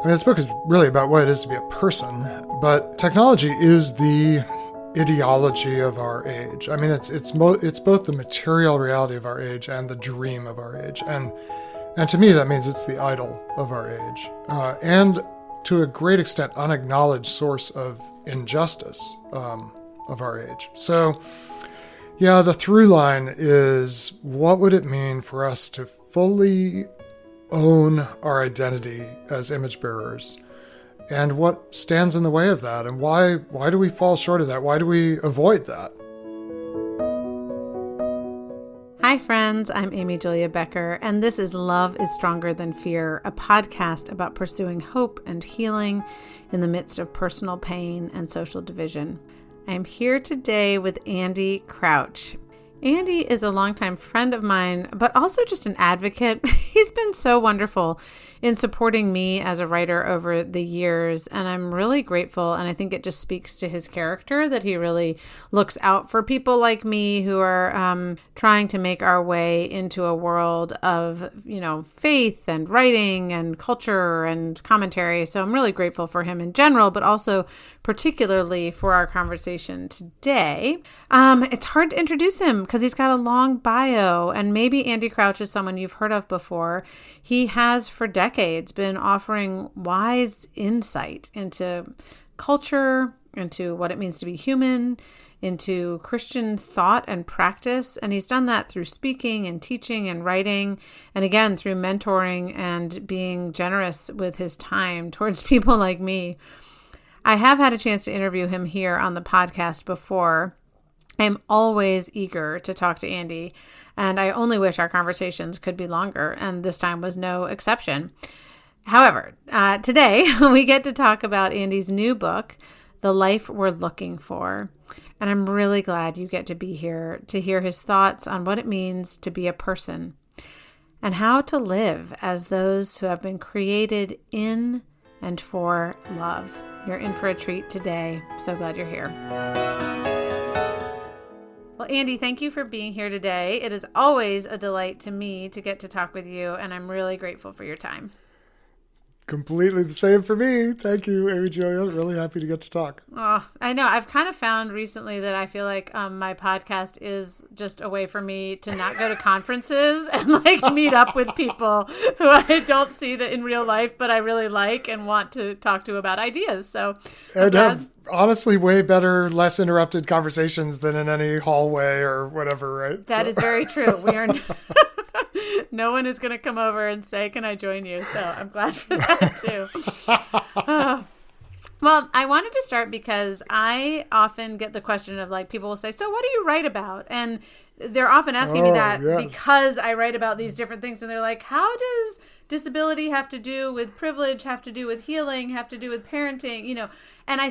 I mean, this book is really about what it is to be a person, but technology is the ideology of our age. I mean, it's both the material reality of our age and the dream of our age, and to me that means it's the idol of our age, and to a great extent unacknowledged source of injustice of our age. So, yeah, the through line is, what would it mean for us to fully own our identity as image bearers, and what stands in the way of that, and why do we fall short of that? Why do we avoid that? Hi friends, I'm Amy Julia Becker, and this is Love is Stronger Than Fear, a podcast about pursuing hope and healing in the midst of personal pain and social division. I'm here today with Andy Crouch. Andy is a longtime friend of mine, but also just an advocate. He's been so wonderful in supporting me as a writer over the years, and I'm really grateful. And I think it just speaks to his character that he really looks out for people like me who are trying to make our way into a world of, faith and writing and culture and commentary. So I'm really grateful for him in general, but also particularly for our conversation today. It's hard to introduce him because he's got a long bio, and maybe Andy Crouch is someone you've heard of before. He has for decades been offering wise insight into culture, into what it means to be human, into Christian thought and practice. And he's done that through speaking and teaching and writing, and again, through mentoring and being generous with his time towards people like me. I have had a chance to interview him here on the podcast before. I'm always eager to talk to Andy, and I only wish our conversations could be longer, and this time was no exception. However, today we get to talk about Andy's new book, The Life We're Looking For, and I'm really glad you get to be here to hear his thoughts on what it means to be a person and how to live as those who have been created in and for love. You're in for a treat today. So glad you're here. Well, Andy, thank you for being here today. It is always a delight to me to get to talk with you, and I'm really grateful for your time. Completely the same for me. Thank you, Amy Julia. Really happy to get to talk. Oh, I know. I've kind of found recently that I feel like my podcast is just a way for me to not go to conferences and meet up with people who I don't see that in real life, but I really like and want to talk to about ideas. So, and have honestly way better, less interrupted conversations than in any hallway or whatever, right? That is very true. We are. No one is going to come over and say, "Can I join you?" So I'm glad for that too. Well, I wanted to start because I often get the question of people will say, "So what do you write about?" And they're often asking me that because I write about these different things. And they're like, how does disability have to do with privilege, have to do with healing, have to do with parenting, And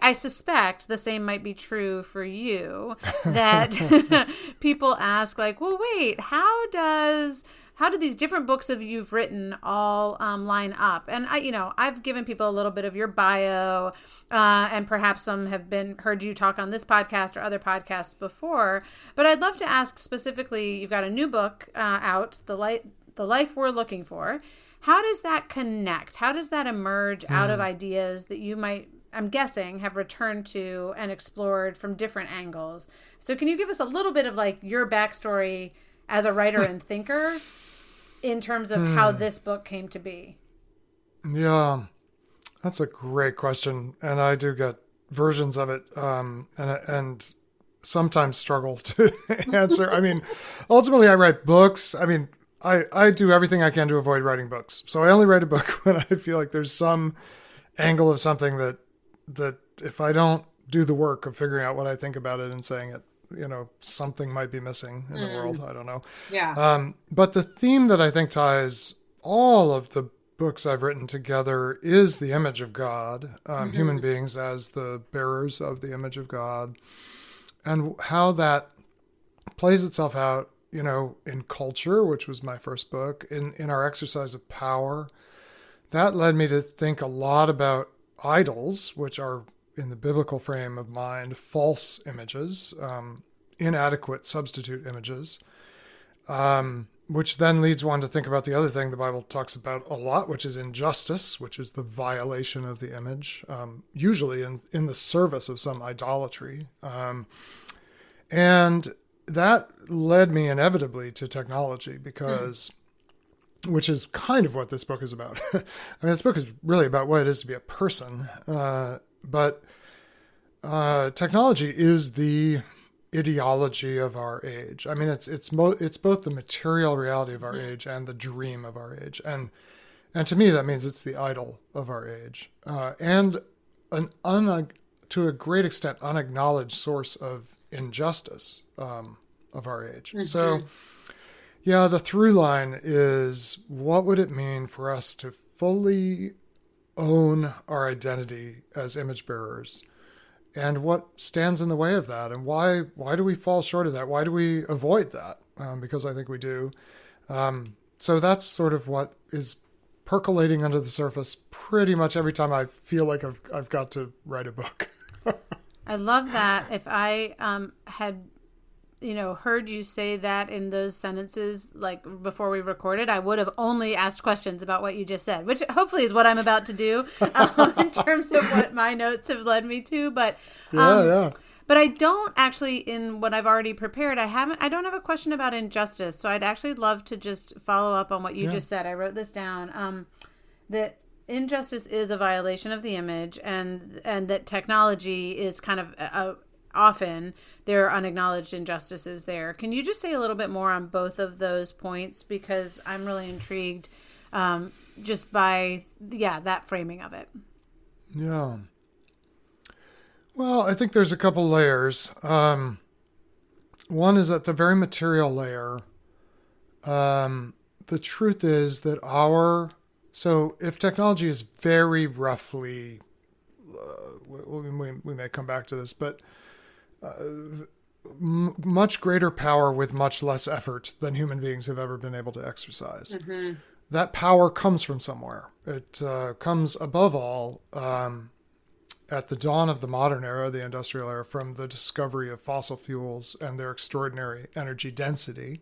I suspect the same might be true for you, that people ask well, wait, how do these different books of you've written all line up? And I've given people a little bit of your bio, and perhaps some have heard you talk on this podcast or other podcasts before. But I'd love to ask specifically, you've got a new book out, The Life We're Looking For. How does that connect? How does that emerge out of ideas that you might, I'm guessing, have returned to and explored from different angles? So can you give us a little bit of your backstory as a writer and thinker in terms of how this book came to be? Yeah, that's a great question. And I do get versions of it and sometimes struggle to answer. I mean, ultimately I write books. I mean, I do everything I can to avoid writing books. So I only write a book when I feel like there's some angle of something that if I don't do the work of figuring out what I think about it and saying it, something might be missing in the world. I don't know. Yeah. But the theme that I think ties all of the books I've written together is the image of God, human beings as the bearers of the image of God, and how that plays itself out, in culture, which was my first book, in our exercise of power. That led me to think a lot about idols, which are, in the biblical frame of mind, false images, inadequate substitute images. which then leads one to think about the other thing the Bible talks about a lot, which is injustice, which is the violation of the image, usually in the service of some idolatry. And that led me inevitably to technology because, which is kind of what this book is about. I mean, this book is really about what it is to be a person. But technology is the ideology of our age. I mean, it's both the material reality of our age and the dream of our age. And to me, that means it's the idol of our age. And to a great extent, unacknowledged source of injustice of our age. Mm-hmm. So, yeah, the through line is, what would it mean for us to fully own our identity as image bearers? And what stands in the way of that? And why do we fall short of that? Why do we avoid that? Because I think we do. So that's sort of what is percolating under the surface pretty much every time I feel like I've got to write a book. I love that. If I had heard you say that in those sentences, like before we recorded, I would have only asked questions about what you just said, which hopefully is what I'm about to do in terms of what my notes have led me to. But but I don't actually, in what I've already prepared, I don't have a question about injustice. So I'd actually love to just follow up on what you just said. I wrote this down, that injustice is a violation of the image, and that technology is kind of often there are unacknowledged injustices there. Can you just say a little bit more on both of those points? Because I'm really intrigued just by, that framing of it. Yeah. Well, I think there's a couple layers. One is at the very material layer. The truth is that so if technology is very roughly, we may come back to this, but much greater power with much less effort than human beings have ever been able to exercise. Mm-hmm. That power comes from somewhere. It comes above all at the dawn of the modern era, the industrial era, from the discovery of fossil fuels and their extraordinary energy density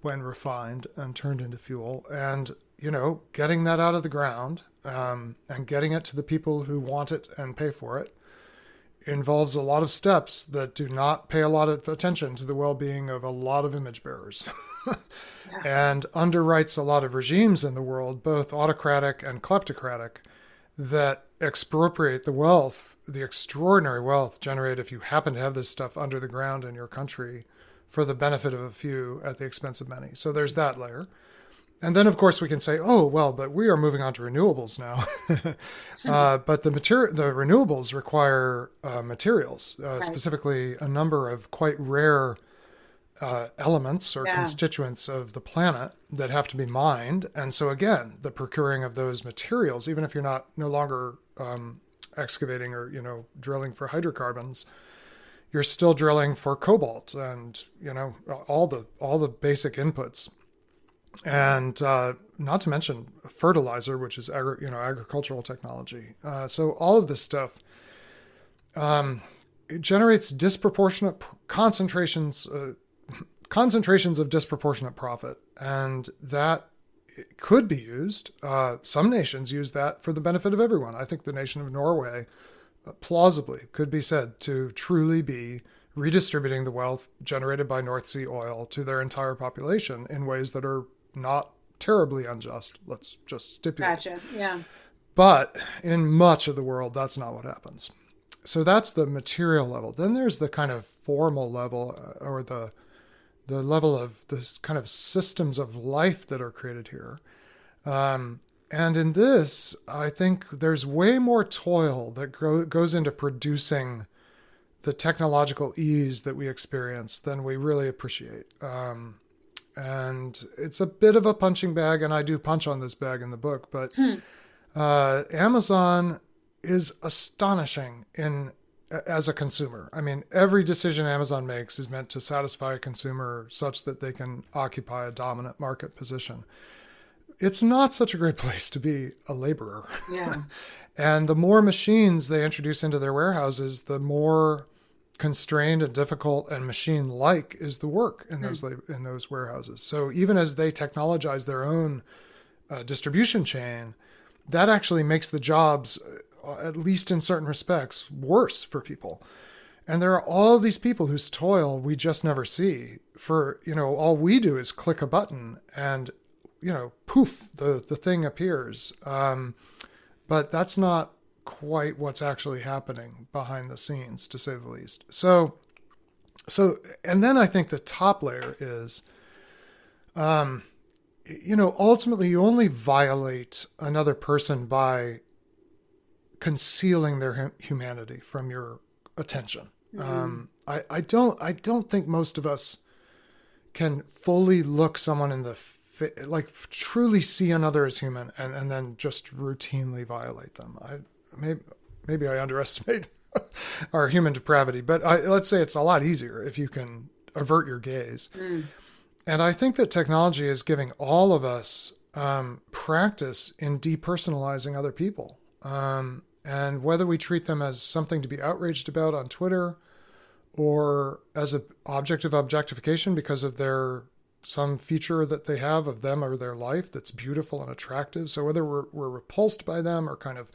when refined and turned into fuel. And, getting that out of the ground and getting it to the people who want it and pay for it involves a lot of steps that do not pay a lot of attention to the well-being of a lot of image bearers and underwrites a lot of regimes in the world, both autocratic and kleptocratic, that expropriate the wealth, the extraordinary wealth generated if you happen to have this stuff under the ground in your country for the benefit of a few at the expense of many. So there's that layer. And then, of course, we can say, but we are moving on to renewables now. But the renewables require materials, specifically a number of quite rare elements or constituents of the planet that have to be mined. And so, again, the procuring of those materials, even if you're no longer excavating or drilling for hydrocarbons, you're still drilling for cobalt and all the basic inputs. And not to mention fertilizer, which is agricultural technology. So all of this stuff it generates disproportionate concentrations of disproportionate profit, and that could be used. Some nations use that for the benefit of everyone. I think the nation of Norway plausibly could be said to truly be redistributing the wealth generated by North Sea oil to their entire population in ways that are not terribly unjust. Let's just stipulate. Gotcha. Yeah. But in much of the world, that's not what happens. So that's the material level. Then there's the kind of formal level, or the level of this kind of systems of life that are created here. And in this, I think there's way more toil that goes into producing the technological ease that we experience than we really appreciate. And it's a bit of a punching bag, and I do punch on this bag in the book, but Amazon is astonishing as a consumer. I mean, every decision Amazon makes is meant to satisfy a consumer such that they can occupy a dominant market position. It's not such a great place to be a laborer. Yeah. And the more machines they introduce into their warehouses, the more constrained and difficult and machine-like is the work in those warehouses. So even as they technologize their own distribution chain, that actually makes the jobs, at least in certain respects, worse for people. And there are all these people whose toil we just never see. For, all we do is click a button and, poof, the thing appears. But that's not quite what's actually happening behind the scenes, to say the least. So, and then I think the top layer is, ultimately you only violate another person by concealing their humanity from your attention. I don't think most of us can fully look someone in the like truly see another as human and then just routinely violate them. Maybe I underestimate our human depravity, but let's say it's a lot easier if you can avert your gaze. And I think that technology is giving all of us practice in depersonalizing other people. And whether we treat them as something to be outraged about on Twitter or as an object of objectification because of some feature that they have of them or their life that's beautiful and attractive. So whether we're repulsed by them or kind of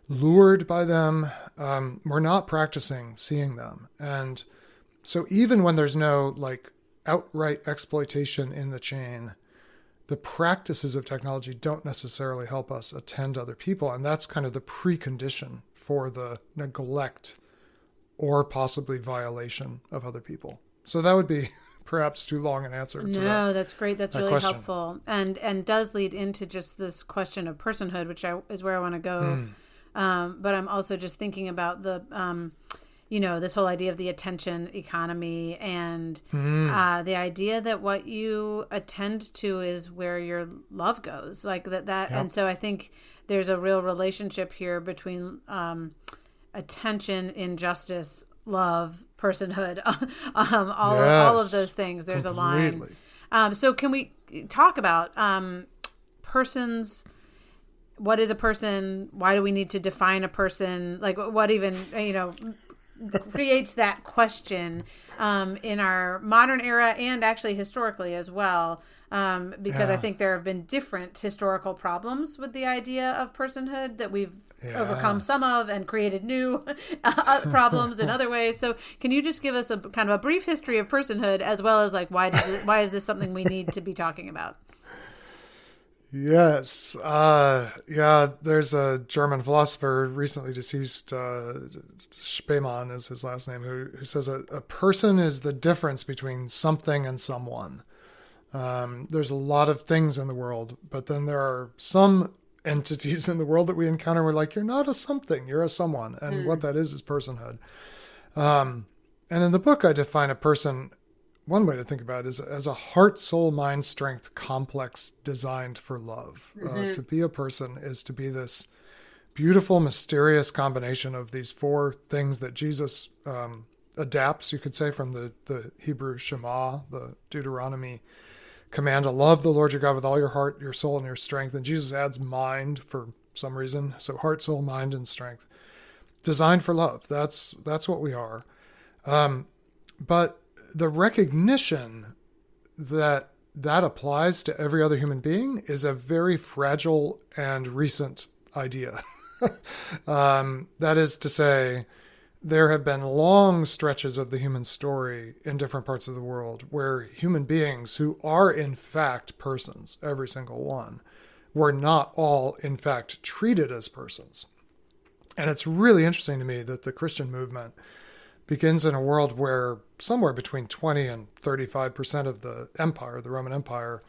lured by them, we're not practicing seeing them. And so even when there's no like outright exploitation in the chain, the practices of technology don't necessarily help us attend other people. And that's kind of the precondition for the neglect or possibly violation of other people. So that would be perhaps too long an answer to that. No, that's great. That's really question. helpful. And does lead into just this question of personhood, which is where I want to go. But I'm also just thinking about the, this whole idea of the attention economy and the idea that what you attend to is where your love goes, like that. Yep. And so I think there's a real relationship here between attention, injustice, love, personhood, all of those things. There's completely a line. So can we talk about persons? What is a person? Why do we need to define a person? Like what even, creates that question in our modern era and actually historically as well. Because I think there have been different historical problems with the idea of personhood that we've overcome some of and created new problems in other ways. So can you just give us a kind of a brief history of personhood as well as like why is this something we need to be talking about? Yes. There's a German philosopher, recently deceased, Spemann is his last name, who says a person is the difference between something and someone. There's a lot of things in the world, but then there are some entities in the world that we encounter. We're like, you're not a something, you're a someone. And what that is personhood. And in the book, I define a person. One way to think about it is as a heart, soul, mind, strength complex designed for love. To be a person is to be this beautiful, mysterious combination of these four things that Jesus adapts, you could say, from the Hebrew Shema, the Deuteronomy command to love the Lord your God with all your heart, your soul, and your strength. And Jesus adds mind for some reason. So heart, soul, mind, and strength. Designed for love. That's what we are. But the recognition that applies to every other human being is a very fragile and recent idea. That is to say, there have been long stretches of the human story in different parts of the world where human beings who are in fact persons, every single one, were not all in fact treated as persons. And it's really interesting to me that the Christian movement begins in a world where somewhere between 20 and 35% of the empire, the Roman Empire,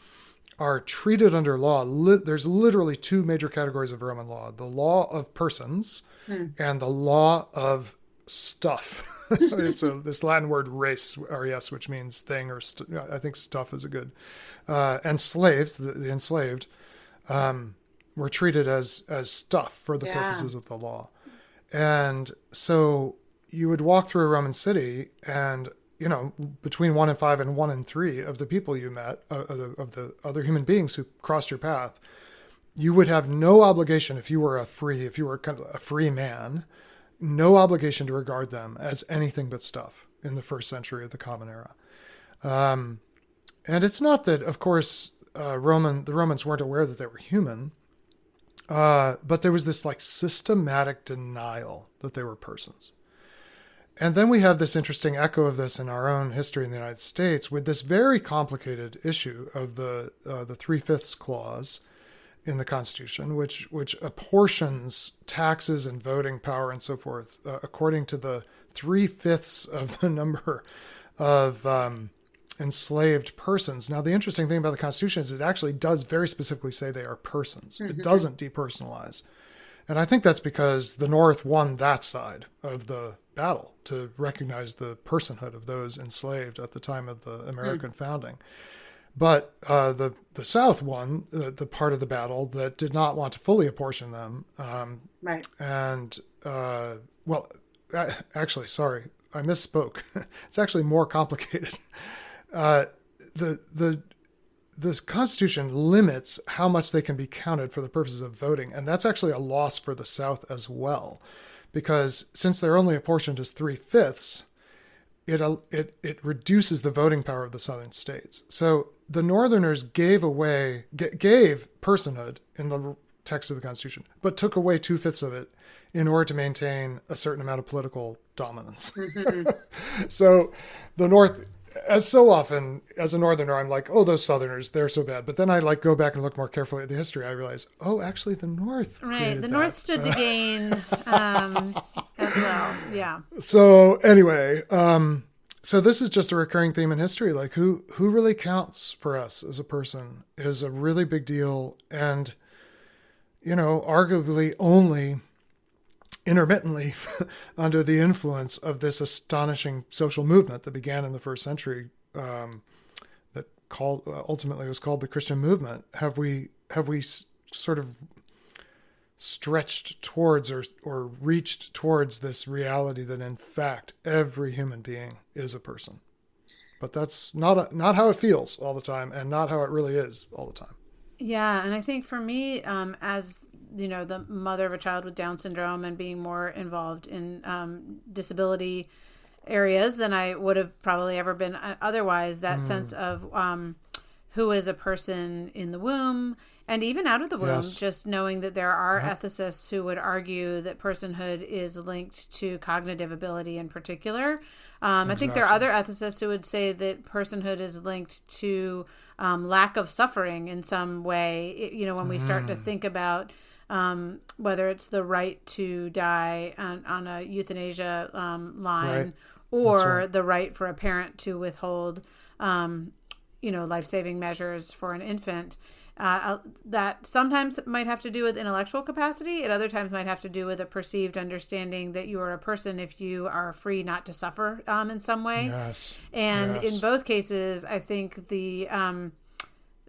are treated under law. There's literally two major categories of Roman law: the law of persons and the law of stuff. It's this Latin word res, which means thing, or I think stuff is a good. And slaves, the enslaved, were treated as stuff for the purposes of the law. And so you would walk through a Roman city and, between 1 and 5 and 1 and 3 of the people you met, of the other human beings who crossed your path, you would have no obligation if you were kind of a free man, no obligation to regard them as anything but stuff in the first century of the Common Era. And it's not that, of course, the Romans weren't aware that they were human, but there was this like systematic denial that they were persons. And then we have this interesting echo of this in our own history in the United States with this very complicated issue of the 3/5 clause in the Constitution, which apportions taxes and voting power and so forth according to the 3/5 of the number of enslaved persons. Now, the interesting thing about the Constitution is it actually does very specifically say they are persons. Mm-hmm. It doesn't depersonalize. And I think that's because the North won that side of the battle to recognize the personhood of those enslaved at the time of the American founding. But the South won the part of the battle that did not want to fully apportion them. Right. And, actually, sorry, I misspoke. It's actually more complicated. The Constitution limits how much they can be counted for the purposes of voting. And that's actually a loss for the South as well. Because since they're only apportioned as 3/5, it reduces the voting power of the Southern states. So the Northerners gave personhood in the text of the Constitution, but took away 2/5 of it in order to maintain a certain amount of political dominance. Mm-hmm. So the North, as so often as a Northerner, I'm like, oh, those Southerners, they're so bad. But then I like go back and look more carefully at the history. I realize, oh, actually the North. Right. The North stood to gain as well. Yeah. So anyway, so this is just a recurring theme in history. Like who really counts for us as a person is a really big deal. And, arguably only intermittently under the influence of this astonishing social movement that began in the first century, that ultimately was called the Christian movement, have we sort of stretched towards or reached towards this reality that in fact every human being is a person. But that's not how it feels all the time, and not how it really is all the time. Yeah, and I think for me, as the mother of a child with Down syndrome and being more involved in disability areas than I would have probably ever been otherwise, that sense of who is a person in the womb and even out of the womb, yes. Just knowing that there are ethicists who would argue that personhood is linked to cognitive ability in particular. Exactly. I think there are other ethicists who would say that personhood is linked to lack of suffering in some way. When we start to think about whether it's the right to die on a euthanasia line, right. Or right. The right for a parent to withhold, life-saving measures for an infant, that sometimes might have to do with intellectual capacity. At other times might have to do with a perceived understanding that you are a person if you are free not to suffer in some way. Yes. And yes. in both cases, I think the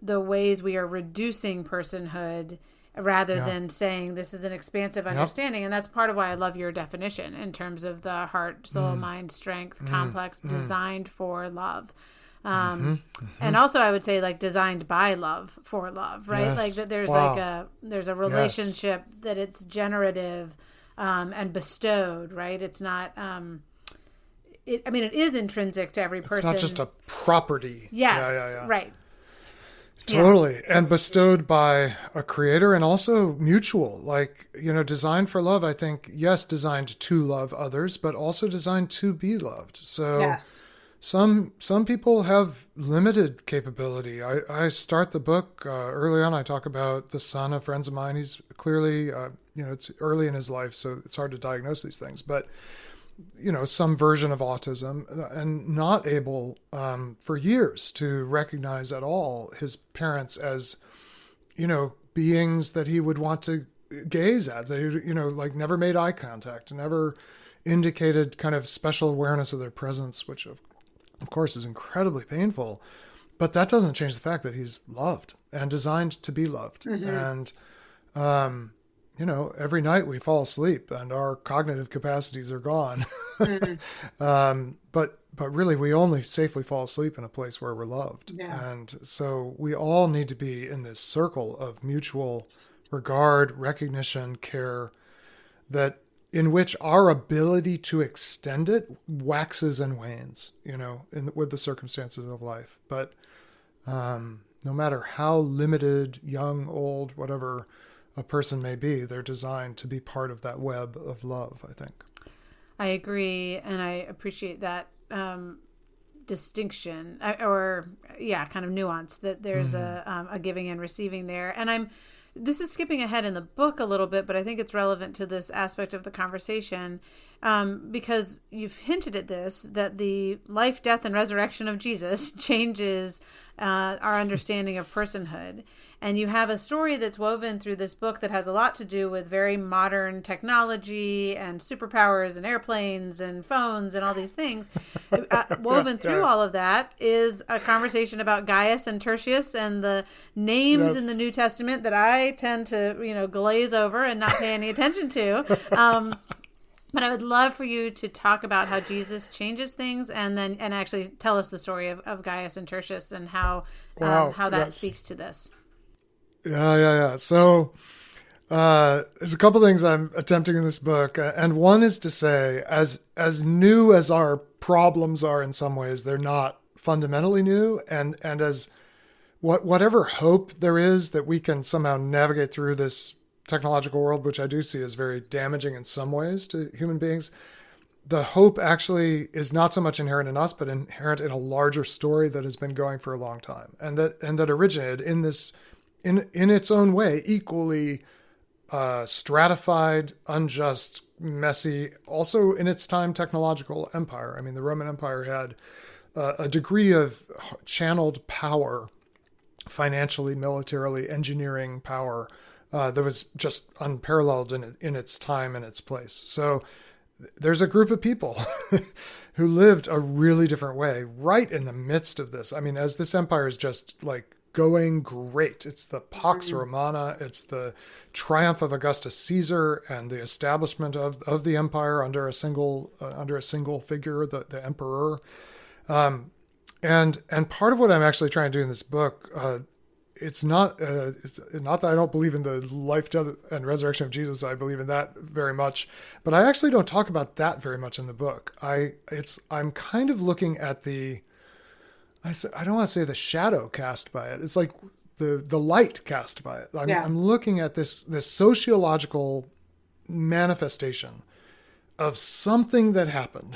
ways we are reducing personhood rather than saying this is an expansive understanding. And that's part of why I love your definition in terms of the heart, soul, mind, strength, complex, designed for love. And also I would say like designed by love for love, right? Yes. Like that there's there's a relationship that it's generative and bestowed, right? It's not, it is intrinsic to every person. It's not just a property. Yes, right. Totally. Yeah. And bestowed by a creator and also mutual, designed for love, I think, yes, designed to love others, but also designed to be loved. So yes. Some people have limited capability. I start the book early on. I talk about the son of friends of mine. He's clearly, it's early in his life, so it's hard to diagnose these things, but some version of autism, and not able for years to recognize at all his parents as, beings that he would want to gaze at. They, never made eye contact, never indicated kind of special awareness of their presence, which of course is incredibly painful. But that doesn't change the fact that he's loved and designed to be loved. Mm-hmm. And, every night we fall asleep and our cognitive capacities are gone. Mm-hmm. But really we only safely fall asleep in a place where we're loved. Yeah. And so we all need to be in this circle of mutual regard, recognition, care that in which our ability to extend it waxes and wanes, with the circumstances of life. But no matter how limited, young, old, whatever a person may be, they're designed to be part of that web of love, I think. I agree, and I appreciate that distinction, kind of nuance, that there's a giving and receiving there. And this is skipping ahead in the book a little bit, but I think it's relevant to this aspect of the conversation, because you've hinted at this, that the life, death, and resurrection of Jesus changes our understanding of personhood. And you have a story that's woven through this book that has a lot to do with very modern technology and superpowers and airplanes and phones and all these things. Woven through all of that is a conversation about Gaius and Tertius and the names in the New Testament that I tend to, glaze over and not pay any attention to. But I would love for you to talk about how Jesus changes things, and actually tell us the story of Gaius and Tertius and how that speaks to this. Yeah. So there's a couple things I'm attempting in this book, and one is to say, as new as our problems are in some ways, they're not fundamentally new, and as whatever hope there is that we can somehow navigate through this technological world, which I do see as very damaging in some ways to human beings, the hope actually is not so much inherent in us, but inherent in a larger story that has been going for a long time, and that originated in this, in its own way, equally stratified, unjust, messy, also in its time technological empire. I mean, the Roman Empire had a degree of channeled power, financially, militarily, engineering power, that was just unparalleled in its time and its place. So there's a group of people who lived a really different way right in the midst of this. I mean, as this empire is just like going great, it's the Pax Romana, it's the triumph of Augustus Caesar and the establishment of the empire under a single figure, the emperor. And part of what I'm actually trying to do in this book, it's not that I don't believe in the life, death, and resurrection of Jesus. I believe in that very much, but I actually don't talk about that very much in the book. I'm kind of looking at I don't want to say the shadow cast by it. It's like the light cast by it. I'm looking at this sociological manifestation of something that happened,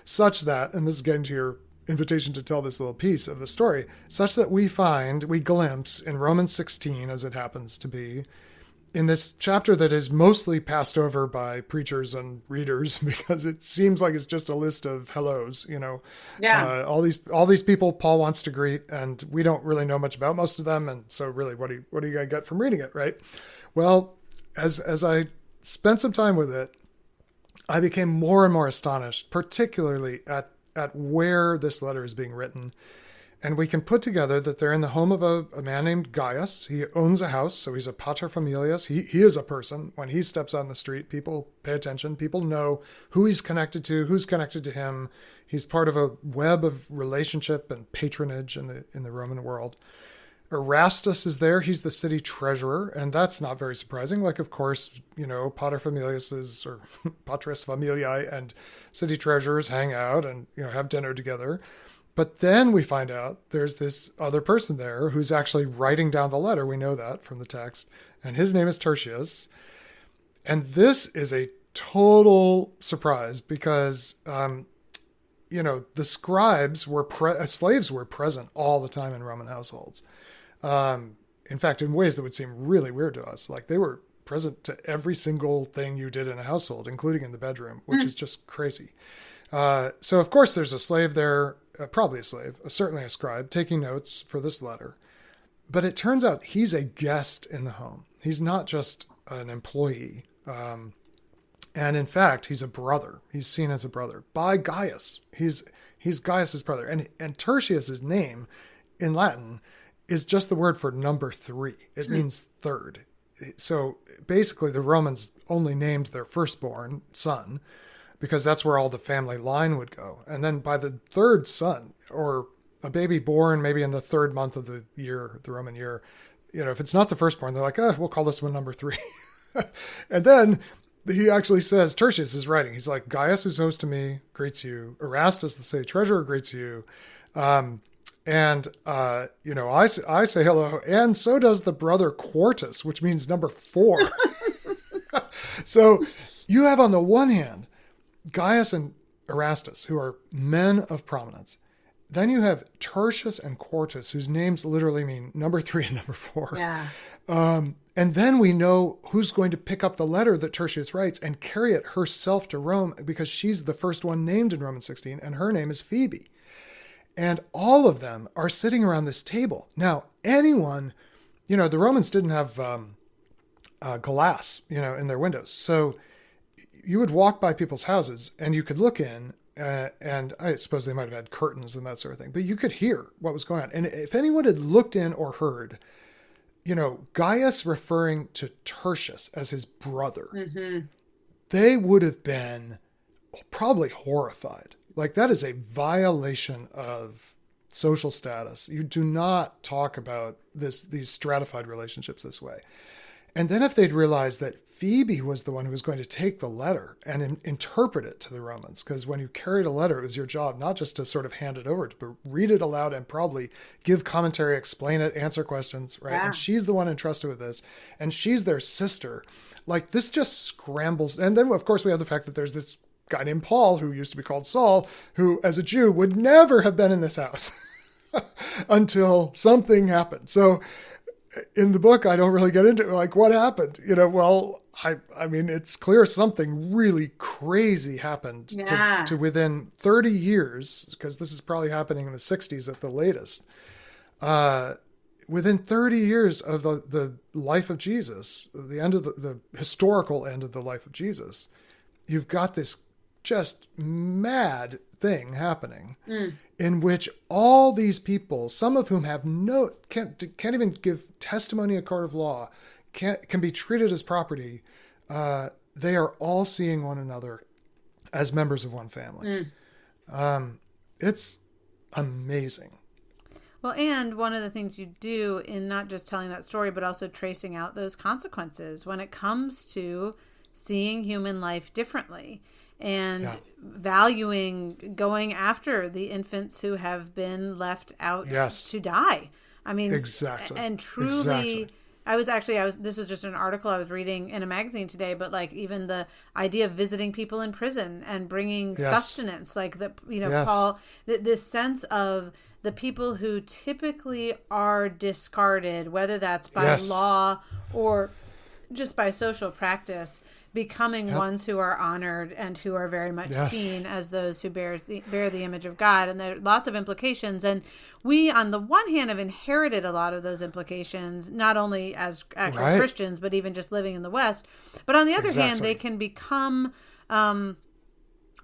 such that, and this is getting to your invitation to tell this little piece of the story, such that we glimpse in Romans 16, as it happens to be, in this chapter that is mostly passed over by preachers and readers because it seems like it's just a list of hellos, all these people Paul wants to greet, and we don't really know much about most of them. And so really, what are you going to get from reading it, right? Well, as I spent some time with it, I became more and more astonished, particularly at where this letter is being written. And we can put together that they're in the home of a man named Gaius. He owns a house, so he's a pater familias. He is a person. When he steps on the street, people pay attention. People know who he's connected to, who's connected to him. He's part of a web of relationship and patronage in the Roman world. Erastus is there. He's the city treasurer, and that's not very surprising. Like, of course, pater familias or patres familiae and city treasurers hang out and, have dinner together. But then we find out there's this other person there who's actually writing down the letter. We know that from the text, and his name is Tertius. And this is a total surprise because, the scribes slaves were present all the time in Roman households. In fact, in ways that would seem really weird to us. Like, they were present to every single thing you did in a household, including in the bedroom, which is just crazy. So of course there's a slave there, probably a slave, certainly a scribe, taking notes for this letter. But it turns out he's a guest in the home. He's not just an employee. And in fact, he's a brother. He's seen as a brother by Gaius. He's Gaius's brother. And Tertius's name in Latin is just the word for number 3. It means third. So basically the Romans only named their firstborn son because that's where all the family line would go. And then by the third son, or a baby born maybe in the 3rd month of the year, the Roman year, if it's not the firstborn, they're like, we'll call this one number 3. And then he actually says, Tertius is writing. He's like, Gaius, who's host to me, greets you. Erastus, the state treasurer, greets you. I say hello. And so does the brother Quartus, which means number 4. So you have on the one hand, Gaius and Erastus, who are men of prominence. Then you have Tertius and Quartus, whose names literally mean number 3 and number 4. Yeah. And then we know who's going to pick up the letter that Tertius writes and carry it herself to Rome, because she's the first one named in Romans 16, and her name is Phoebe. And all of them are sitting around this table. Now, anyone, the Romans didn't have glass, in their windows. So you would walk by people's houses and you could look in, and I suppose they might have had curtains and that sort of thing, but you could hear what was going on. And if anyone had looked in or heard, Gaius referring to Tertius as his brother, they would have been probably horrified. Like, that is a violation of social status. You do not talk about these stratified relationships this way. And then if they'd realized that Phoebe was the one who was going to take the letter and interpret it to the Romans, because when you carried a letter, it was your job not just to sort of hand it over, but read it aloud and probably give commentary, explain it, answer questions, right? Yeah. And she's the one entrusted with this, and she's their sister. Like, this just scrambles. And then, of course, we have the fact that there's this guy named Paul, who used to be called Saul, who, as a Jew, would never have been in this house until something happened. So in the book, I don't really get into like what happened. I mean, it's clear something really crazy happened to within 30 years, because this is probably happening in the 60s at the latest. Within 30 years of the life of Jesus, the end of the historical end of the life of Jesus, you've got this just mad thing happening in which all these people, some of whom have can't even give testimony in a court of law, can be treated as property. They are all seeing one another as members of one family. It's amazing. Well, and one of the things you do in not just telling that story, but also tracing out those consequences when it comes to seeing human life differently and valuing going after the infants who have been left out to die. I mean, exactly. And truly, exactly. this was just an article I was reading in a magazine today, but like even the idea of visiting people in prison and bringing sustenance, like Paul, this sense of the people who typically are discarded, whether that's by law or just by social practice, becoming ones who are honored and who are very much seen as those who bear the image of God. And there are lots of implications. And we, on the one hand, have inherited a lot of those implications, not only as actual Christians, but even just living in the West. But on the other hand, they can become,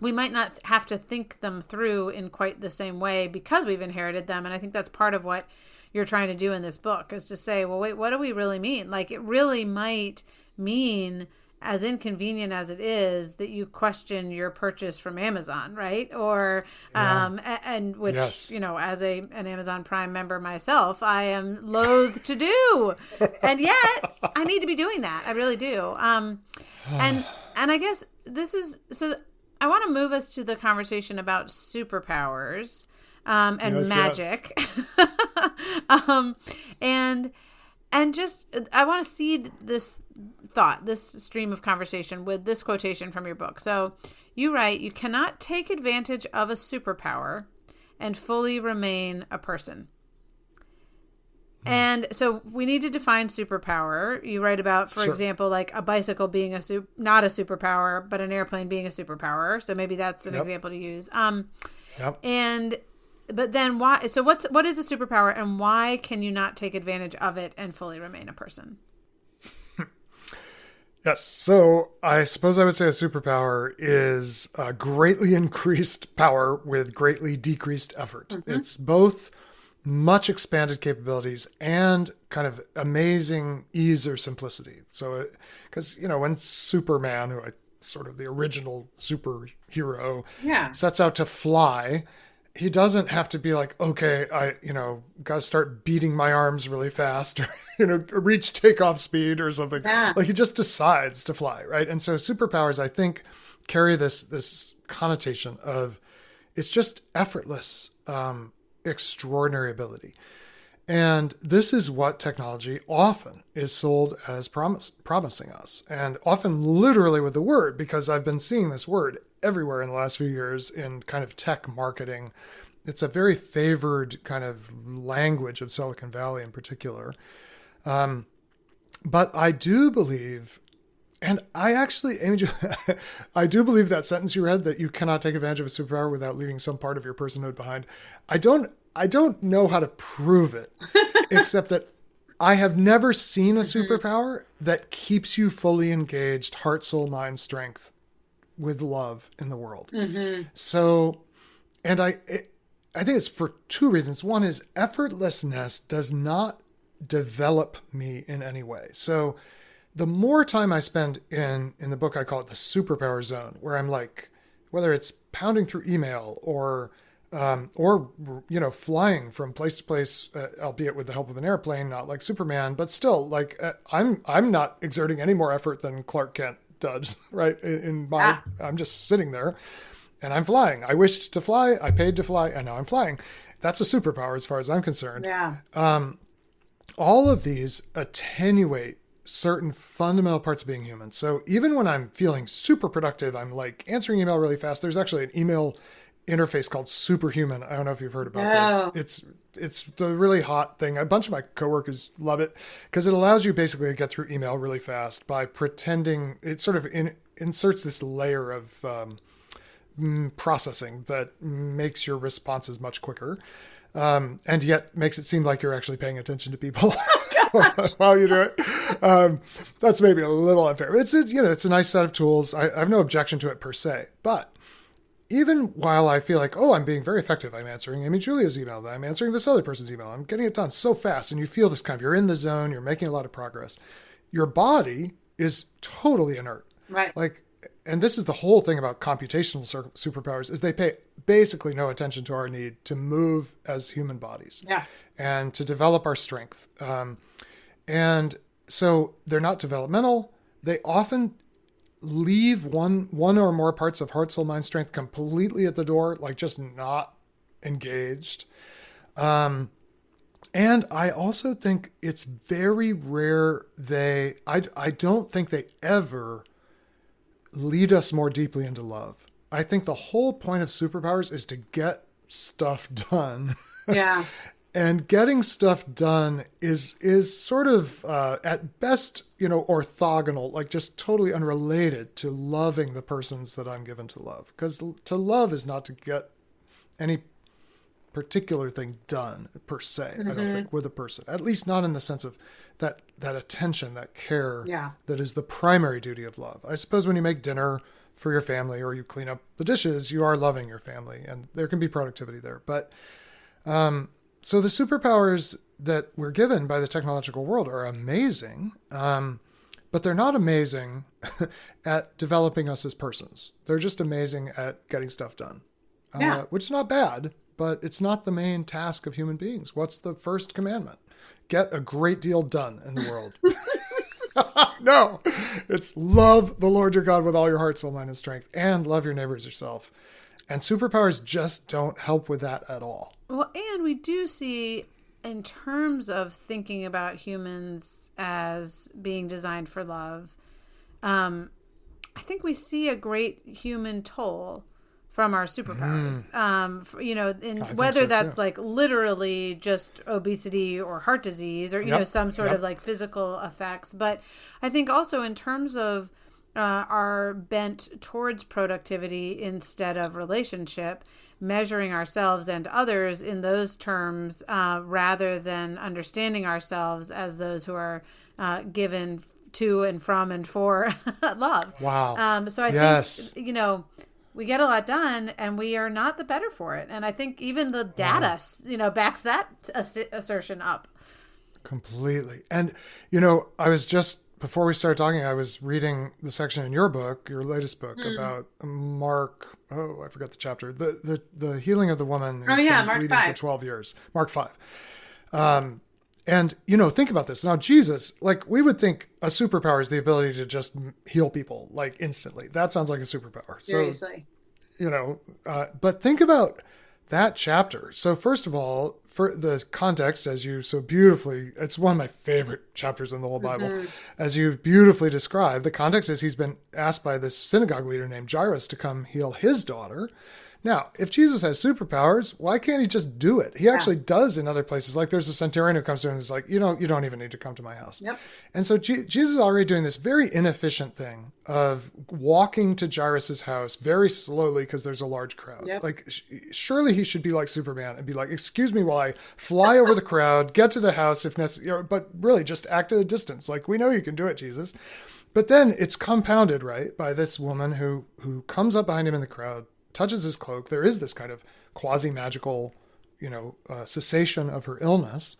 we might not have to think them through in quite the same way because we've inherited them. And I think that's part of what you're trying to do in this book, is to say, well, wait, what do we really mean? Like, it really might mean, as inconvenient as it is, that you question your purchase from Amazon, right? Or, and which, as an Amazon Prime member myself, I am loath to do. And yet I need to be doing that. I really do. And I guess so I want to move us to the conversation about superpowers, and magic. And just, I want to seed this thought, this stream of conversation with this quotation from your book. So you write, you cannot take advantage of a superpower and fully remain a person. And so we need to define superpower. You write about, for example, like a bicycle being not a superpower, but an airplane being a superpower. So maybe that's an example to use. But then why? So what is a superpower, and why can you not take advantage of it and fully remain a person? Yes. So I suppose I would say a superpower is a greatly increased power with greatly decreased effort. It's both much expanded capabilities and kind of amazing ease or simplicity. So, because, when Superman, who sort of the original superhero, sets out to fly, he doesn't have to be like, okay, got to start beating my arms really fast or, reach takeoff speed or something. Yeah. Like he just decides to fly, right? And so superpowers, I think, carry this connotation of it's just effortless, extraordinary ability. And this is what technology often is sold as promising us, and often literally with the word, because I've been seeing this word everywhere in the last few years in kind of tech marketing. It's a very favored kind of language of Silicon Valley in particular. But I do believe, and I actually, Amy, I do believe that sentence you read, that you cannot take advantage of a superpower without leaving some part of your personhood behind. I don't know how to prove it, except that I have never seen a superpower that keeps you fully engaged, heart, soul, mind, strength, with love in the world. So, and I think it's for two reasons. One is effortlessness does not develop me in any way. So the more time I spend in the book, I call it the superpower zone, where I'm like, whether it's pounding through email or flying from place to place, albeit with the help of an airplane, not like Superman, but still, like I'm not exerting any more effort than Clark Kent does, right? I'm just sitting there and I'm flying. I wished to fly, I paid to fly, and now I'm flying. That's a superpower as far as I'm concerned. Yeah. All of these attenuate certain fundamental parts of being human. So even when I'm feeling super productive, I'm like answering email really fast. There's actually an email interface called Superhuman. I don't know if you've heard about this. It's the really hot thing. A bunch of my coworkers love it because it allows you basically to get through email really fast by pretending. It sort of inserts this layer of processing that makes your responses much quicker, and yet makes it seem like you're actually paying attention to people while you do it. That's maybe a little unfair. It's a nice set of tools. I have no objection to it per se, but even while I feel like, oh, I'm being very effective, I'm answering Amy Julia's email, I'm answering this other person's email, I'm getting it done so fast, and you feel this kind of, you're in the zone, you're making a lot of progress. Your body is totally inert. Right. Like, and this is the whole thing about computational superpowers, is they pay basically no attention to our need to move as human bodies. Yeah. And to develop our strength. And so they're not developmental. They often leave one or more parts of heart, soul, mind, strength completely at the door, like just not engaged. And I also think it's very rare I don't think they ever lead us more deeply into love. I think the whole point of superpowers is to get stuff done. Yeah. And getting stuff done is sort of at best, orthogonal, like just totally unrelated to loving the persons that I'm given to love. Because to love is not to get any particular thing done per se, I don't think, with a person. At least not in the sense of that attention, that care, that is the primary duty of love. I suppose when you make dinner for your family or you clean up the dishes, you are loving your family, and there can be productivity there. But so the superpowers that we're given by the technological world are amazing, but they're not amazing at developing us as persons. They're just amazing at getting stuff done, which is not bad, but it's not the main task of human beings. What's the first commandment? Get a great deal done in the world. No, it's love the Lord your God with all your heart, soul, mind, and strength, and love your neighbor as yourself. And superpowers just don't help with that at all. Well, and we do see, in terms of thinking about humans as being designed for love, I think we see a great human toll from our superpowers. Whether that's like literally just obesity or heart disease or, some sort of like physical effects. But I think also in terms of our bent towards productivity instead of relationship, measuring ourselves and others in those terms, rather than understanding ourselves as those who are given to and from and for love. Wow. So I think, we get a lot done and we are not the better for it. And I think even the data, backs that assertion up. Completely. And, I was just before we started talking, I was reading the section in your book, your latest book, about Mark. Oh, I forgot the chapter. The healing of the woman who's been Mark bleeding 5. for 12 years. Mark 5. And, think about this. Now, Jesus, like, we would think a superpower is the ability to just heal people, like, instantly. That sounds like a superpower. Seriously. So, but think about that chapter. So, first of all, for the context, as you so beautifully, it's one of my favorite chapters in the whole Bible, as you beautifully described. The context is he's been asked by this synagogue leader named Jairus to come heal his daughter. Now, if Jesus has superpowers, why can't he just do it? He actually does in other places. Like there's a centurion who comes to him and is like, you don't even need to come to my house. Yep. And so Jesus is already doing this very inefficient thing of walking to Jairus's house very slowly because there's a large crowd. Yep. Like surely he should be like Superman and be like, excuse me while I fly over the crowd, get to the house if necessary, but really just act at a distance. Like we know you can do it, Jesus. But then it's compounded, right, by this woman who comes up behind him in the crowd, touches his cloak. There is this kind of quasi-magical, cessation of her illness.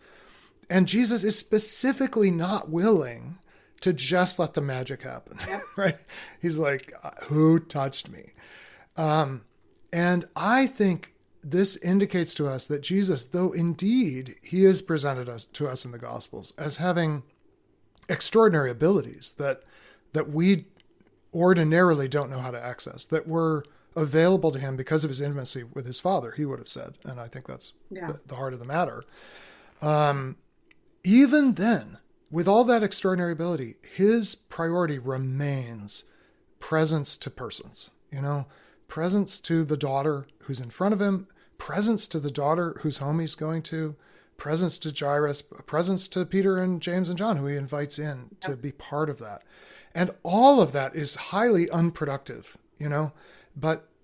And Jesus is specifically not willing to just let the magic happen, right? He's like, who touched me? And I think this indicates to us that Jesus, though indeed he is presented to us in the Gospels as having extraordinary abilities that we ordinarily don't know how to access, that were available to him because of his intimacy with his Father, he would have said. And I think that's the heart of the matter. Even then, with all that extraordinary ability, his priority remains presence to persons, presence to the daughter who's in front of him, presence to the daughter whose home he's going to, presence to Jairus, presence to Peter and James and John, who he invites in to be part of that. And all of that is highly unproductive,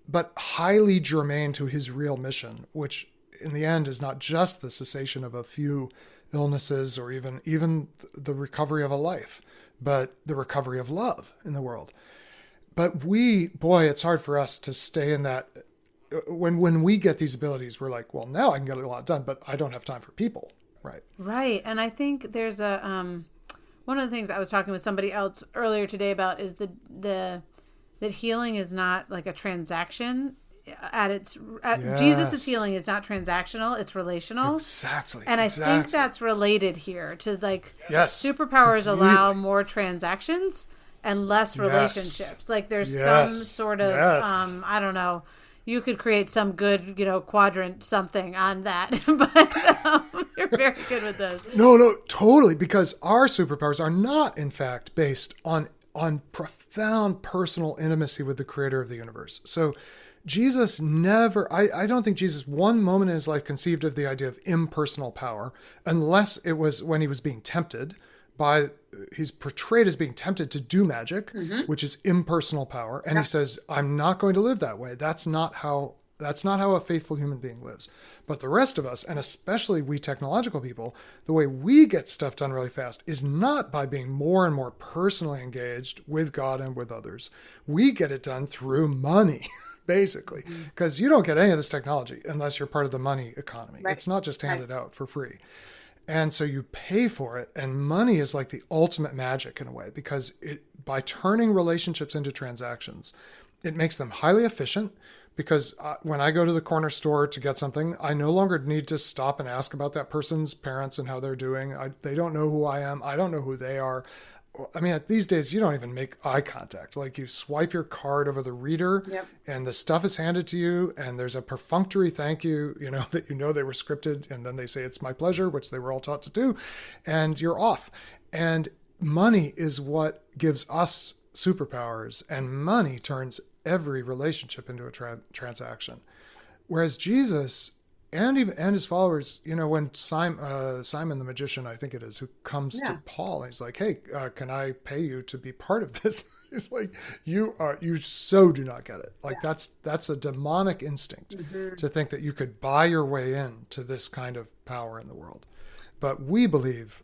but highly germane to his real mission, which in the end is not just the cessation of a few illnesses or even the recovery of a life, but the recovery of love in the world. But it's hard for us to stay in that. When we get these abilities, we're like, well, now I can get a lot done, but I don't have time for people. Right. Right. And I think there's one of the things I was talking with somebody else earlier today about is that healing is not like a transaction. Jesus' healing is not transactional; it's relational. Exactly. And I think that's related here to superpowers completely. Allow more transactions and less relationships. Like there's some sort of I don't know. You could create some good, quadrant something on that, but you're very good with those. No, totally, because our superpowers are not, in fact, based on profound personal intimacy with the creator of the universe. So Jesus never, I don't think Jesus one moment in his life conceived of the idea of impersonal power, unless it was when he was being tempted he's portrayed as being tempted to do magic, which is impersonal power. And he says, I'm not going to live that way. That's not how a faithful human being lives. But the rest of us, and especially we technological people, the way we get stuff done really fast is not by being more and more personally engaged with God and with others. We get it done through money, basically, because you don't get any of this technology unless you're part of the money economy. Right. It's not just handed out for free. And so you pay for it, and money is like the ultimate magic in a way, because by turning relationships into transactions, it makes them highly efficient. Because when I go to the corner store to get something, I no longer need to stop and ask about that person's parents and how they're doing. They don't know who I am. I don't know who they are. I mean, these days, you don't even make eye contact. Like you swipe your card over the reader and the stuff is handed to you. And there's a perfunctory thank you, that they were scripted. And then they say, it's my pleasure, which they were all taught to do. And you're off. And money is what gives us superpowers. And money turns every relationship into a transaction. Whereas Jesus and his followers, when Simon the magician, I think it is, who comes to Paul, and he's like, hey, can I pay you to be part of this? He's like, you so do not get it. Like that's a demonic instinct to think that you could buy your way in to this kind of power in the world. But we believe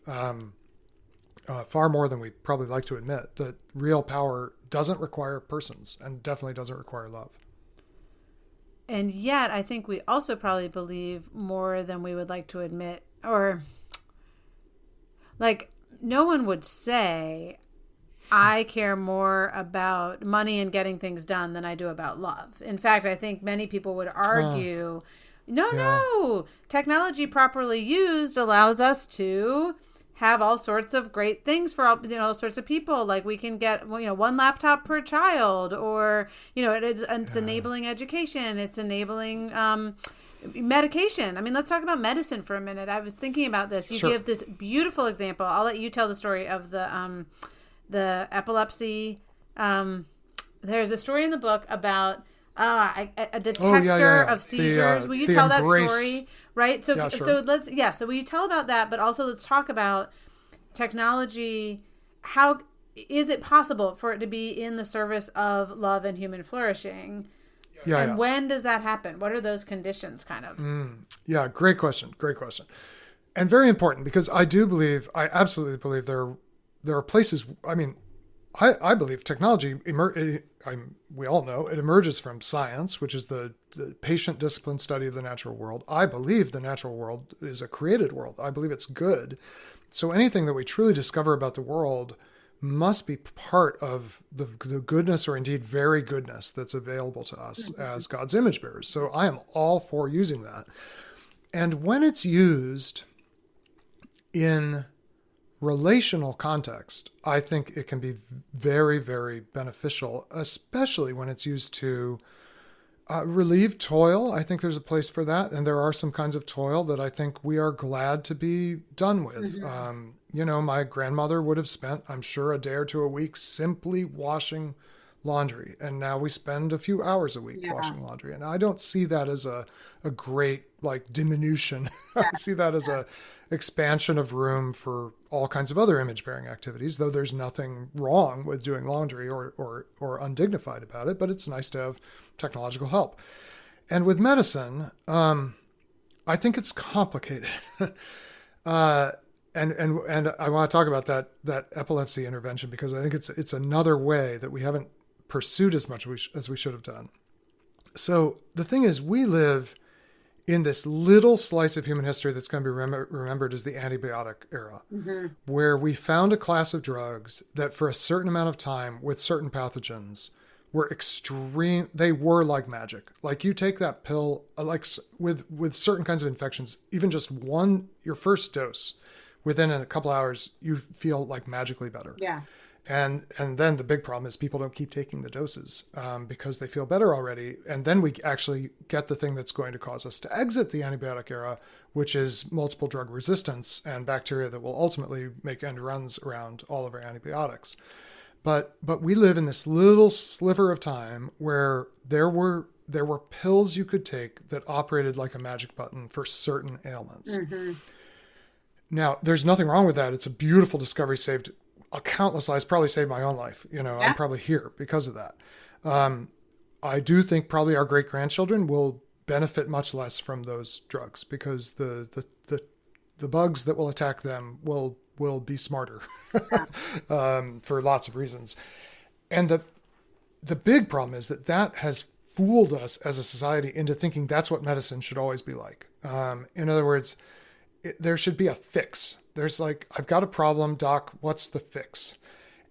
far more than we probably like to admit that real power doesn't require persons and definitely doesn't require love. And yet, I think we also probably believe more than we would like to admit, or like no one would say, I care more about money and getting things done than I do about love. In fact, I think many people would argue, Yeah. no, technology properly used allows us to have all sorts of great things for all sorts of people. Like we can get one laptop per child, or it's enabling education, it's enabling medication. I mean, let's talk about medicine for a minute. I was thinking about this. You Sure. give this beautiful example. I'll let you tell the story of the epilepsy. There's a story in the book about a detector of seizures. Will you tell that story? Right. So Yeah, sure. so will you tell about that? But also let's talk about technology. How is it possible for it to be in the service of love and human flourishing? And when does that happen? What are those conditions kind of? Yeah, great question. Great question. And very important, because I absolutely believe there are places, I mean, I believe technology, we all know, it emerges from science, which is the patient disciplined study of the natural world. I believe the natural world is a created world. I believe it's good. So anything that we truly discover about the world must be part of the goodness, or indeed very goodness, that's available to us as God's image bearers. So I am all for using that. And when it's used in relational context, I think it can be very, very beneficial, especially when it's used to relieve toil. I think there's a place for that. And there are some kinds of toil that I think we are glad to be done with. My grandmother would have spent, I'm sure, a day or two a week simply washing laundry. And now we spend a few hours a week washing laundry. And I don't see that as a great diminution. I see that as a expansion of room for all kinds of other image bearing activities, though there's nothing wrong with doing laundry or undignified about it, but it's nice to have technological help. And with medicine, I think it's complicated. And I want to talk about that epilepsy intervention, because I think it's another way that we haven't pursued as much as we should have done. So the thing is, we live in this little slice of human history that's going to be remembered as the antibiotic era, where we found a class of drugs that for a certain amount of time with certain pathogens were extreme. They were like magic. Like you take that pill, like with certain kinds of infections, even just your first dose, within a couple hours, you feel like magically better. Yeah. And then the big problem is people don't keep taking the doses because they feel better already. And then we actually get the thing that's going to cause us to exit the antibiotic era, which is multiple drug resistance and bacteria that will ultimately make end runs around all of our antibiotics. But we live in this little sliver of time where there were pills you could take that operated like a magic button for certain ailments. Now, there's nothing wrong with that. It's a beautiful discovery, saved a countless lives, probably saved my own life. I'm probably here because of that. I do think probably our great-grandchildren will benefit much less from those drugs, because the bugs that will attack them will be smarter for lots of reasons. And the big problem is that has fooled us as a society into thinking that's what medicine should always be like. In other words, there should be a fix. There's I've got a problem, doc, what's the fix?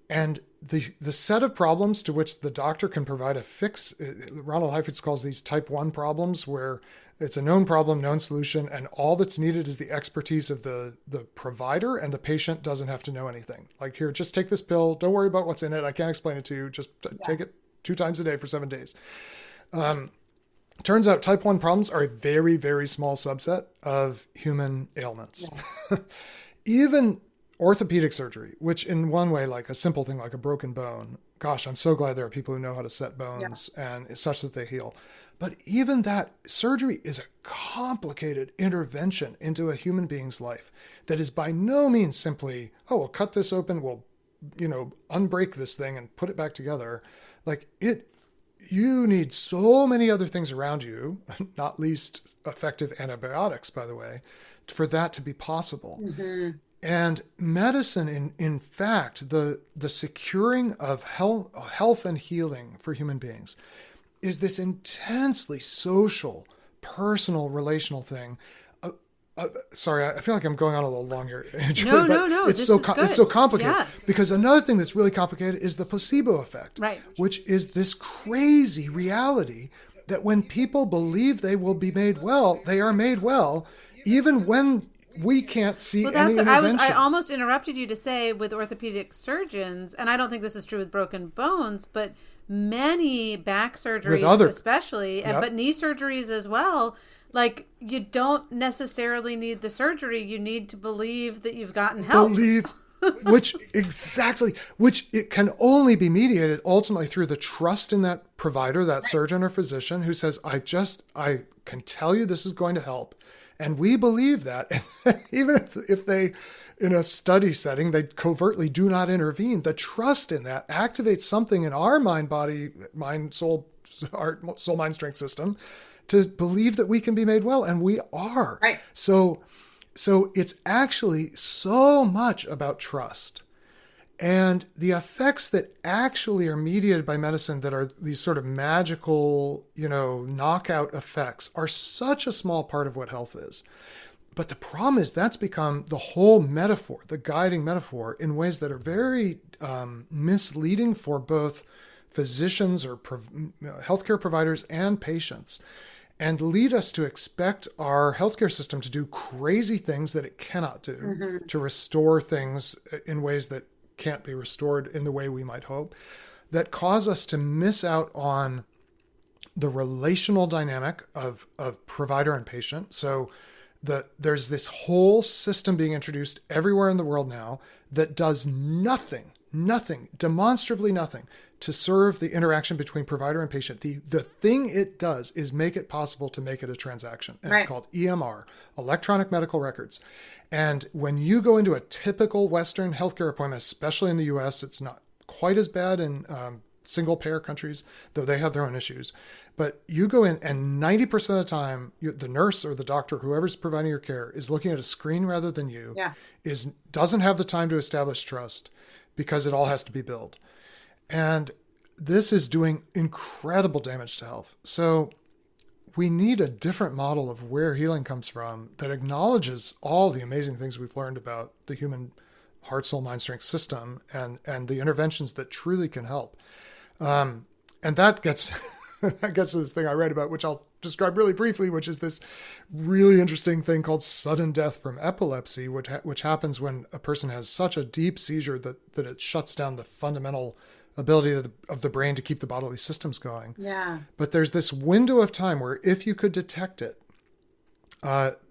And the set of problems to which the doctor can provide a fix, Ronald Heifetz calls these type 1 problems, where it's a known problem, known solution, and all that's needed is the expertise of the provider, and the patient doesn't have to know anything. Like, here, just take this pill. Don't worry about what's in it. I can't explain it to you. Just take it 2 times a day for 7 days. Turns out type 1 problems are a very, very small subset of human ailments. Yeah. Even orthopedic surgery, which in one way, like a simple thing like a broken bone, gosh, I'm so glad there are people who know how to set bones and it's such that they heal. But even that surgery is a complicated intervention into a human being's life that is by no means simply, oh, we'll cut this open, we'll, unbreak this thing and put it back together. You need so many other things around you, not least effective antibiotics, by the way, for that to be possible. And medicine, in fact, the securing of health and healing for human beings is this intensely social, personal, relational thing. sorry, I feel like I'm going on a little long here, No, but no. it's it's so complicated. Because another thing that's really complicated is the placebo effect, right? Which is this crazy reality that when people believe they will be made well, they are made well, even when we can't see any intervention. I almost interrupted you to say with orthopedic surgeons, and I don't think this is true with broken bones, but many back surgeries, especially, but knee surgeries as well. Like, you don't necessarily need the surgery. You need to believe that you've gotten help. Which it can only be mediated ultimately through the trust in that provider, that surgeon or physician who says, I can tell you this is going to help. And we believe that. And even if they, in a study setting, they covertly do not intervene, the trust in that activates something in our mind, soul, mind, strength system to believe that we can be made well. And we are. Right. So it's actually so much about trust. And the effects that actually are mediated by medicine that are these sort of magical, knockout effects are such a small part of what health is. But the problem is that's become the whole metaphor, the guiding metaphor, in ways that are very misleading for both physicians or healthcare providers and patients, and lead us to expect our healthcare system to do crazy things that it cannot do, to restore things in ways that can't be restored in the way we might hope, that cause us to miss out on the relational dynamic of provider and patient. So there's this whole system being introduced everywhere in the world now that does nothing, demonstrably nothing, to serve the interaction between provider and patient. The thing it does is make it possible to make it a transaction. And It's called EMR, electronic medical records. And when you go into a typical Western healthcare appointment, especially in the US, it's not quite as bad in single payer countries, though they have their own issues. But you go in and 90% of the time, the nurse or the doctor, whoever's providing your care, is looking at a screen rather than you, doesn't have the time to establish trust because it all has to be billed. And this is doing incredible damage to health. So we need a different model of where healing comes from that acknowledges all the amazing things we've learned about the human heart, soul, mind, strength system and the interventions that truly can help. And that gets to this thing I read about, which I'll describe really briefly, which is this really interesting thing called sudden death from epilepsy, which happens when a person has such a deep seizure that it shuts down the fundamental ability of the brain to keep the bodily systems going. Yeah. But there's this window of time where if you could detect it,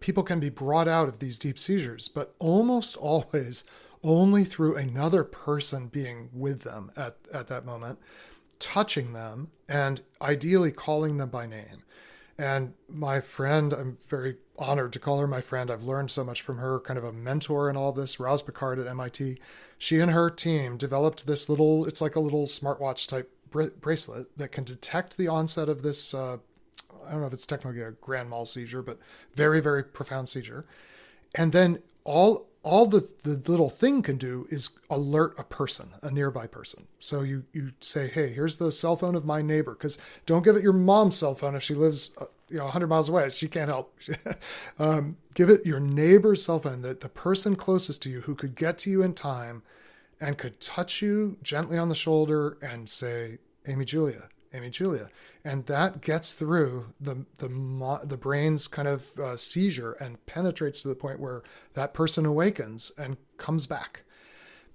people can be brought out of these deep seizures, but almost always only through another person being with them at that moment, touching them, and ideally calling them by name. And my friend, I'm very honored to call her my friend. I've learned so much from her, kind of a mentor in all this, Roz Picard at MIT. She and her team developed this it's like a little smartwatch type bracelet that can detect the onset of this, I don't know if it's technically a grand mal seizure, but very, very profound seizure. And then all the little thing can do is alert a nearby person. So you say, hey, here's the cell phone of my neighbor, because don't give it your mom's cell phone if she lives 100 miles away. She can't help. Give it your neighbor's cell phone, the person closest to you who could get to you in time and could touch you gently on the shoulder and say, Amy Julia. And that gets through the brain's kind of seizure and penetrates to the point where that person awakens and comes back,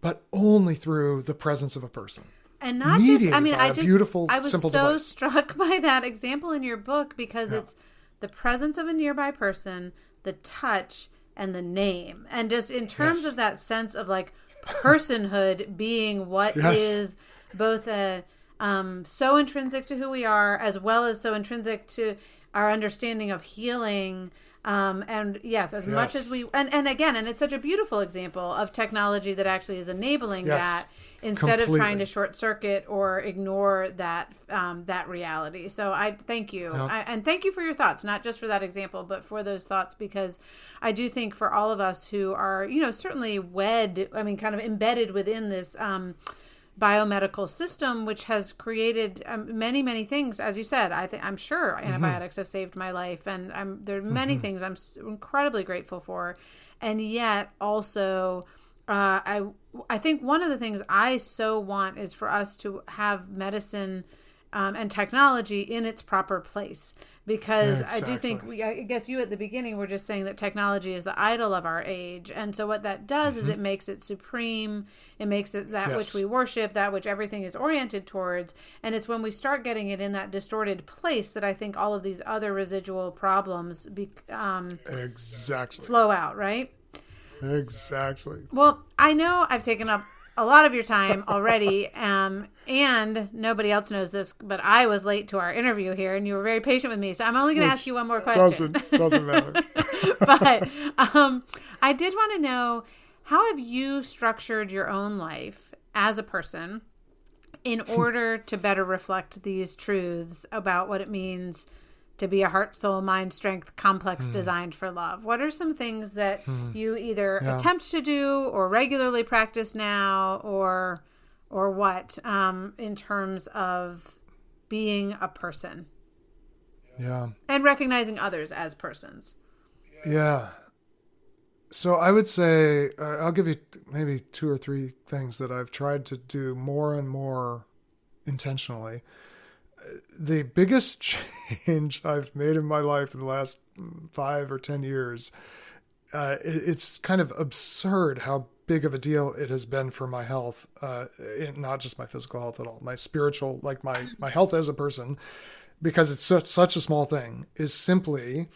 but only through the presence of a person. And not just, I mean, I was simple so device. Struck by that example in your book because it's the presence of a nearby person, the touch, and the name. And just in terms of that sense of like personhood being what is both so intrinsic to who we are, as well as so intrinsic to our understanding of healing. And yes, as much as we, and again, and it's such a beautiful example of technology that actually is enabling that instead of trying to short circuit or ignore that, that reality. So I thank you. And thank you for your thoughts, not just for that example, but for those thoughts, because I do think for all of us who are, certainly kind of embedded within this, biomedical system, which has created many, many things. As you said, I'm sure antibiotics have saved my life, and there are many things I'm incredibly grateful for. And yet also, I think one of the things I so want is for us to have medicine and technology in its proper place, because Exactly. I do think I guess you at the beginning were just saying that technology is the idol of our age, and so what that does is it makes it supreme. It makes it that which we worship, that which everything is oriented towards, and it's when we start getting it in that distorted place that I think all of these other residual problems Exactly. flow out, right? Exactly. Well, I know I've taken up a lot of your time already, and nobody else knows this, but I was late to our interview here, and you were very patient with me, so I'm only going to ask you one more question. Doesn't matter. But I did want to know, how have you structured your own life as a person in order to better reflect these truths about what it means to be a heart, soul, mind, strength, complex designed for love? What are some things that you either attempt to do or regularly practice now, or what, in terms of being a person? Yeah. And recognizing others as persons. Yeah. So I would say, I'll give you maybe 2 or 3 things that I've tried to do more and more intentionally. The biggest change I've made in my life in the last 5 or 10 years, it's kind of absurd how big of a deal it has been for my health, not just my physical health at all, my spiritual, like my health as a person, because it's such a small thing, is simply,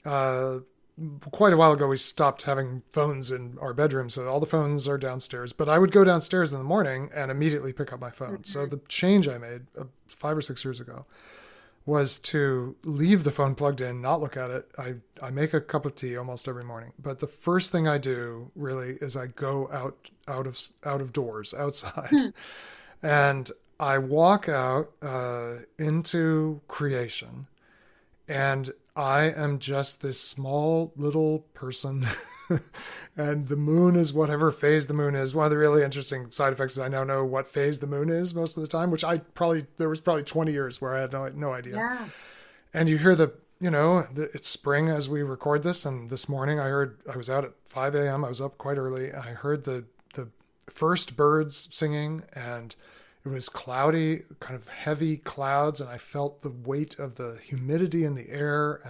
quite a while ago, we stopped having phones in our bedroom. So all the phones are downstairs, but I would go downstairs in the morning and immediately pick up my phone. So the change I made 5 or 6 years ago was to leave the phone plugged in, not look at it. I make a cup of tea almost every morning, but the first thing I do really is I go out of doors, outside, and I walk out into creation, and I am just this small little person, and the moon is whatever phase the moon is. One of the really interesting side effects is I now know what phase the moon is most of the time, which there was probably 20 years where I had no idea. Yeah. And you hear it's spring as we record this. And this morning I was out at 5 a.m. I was up quite early. I heard the first birds singing, and it was cloudy, kind of heavy clouds, and I felt the weight of the humidity in the air.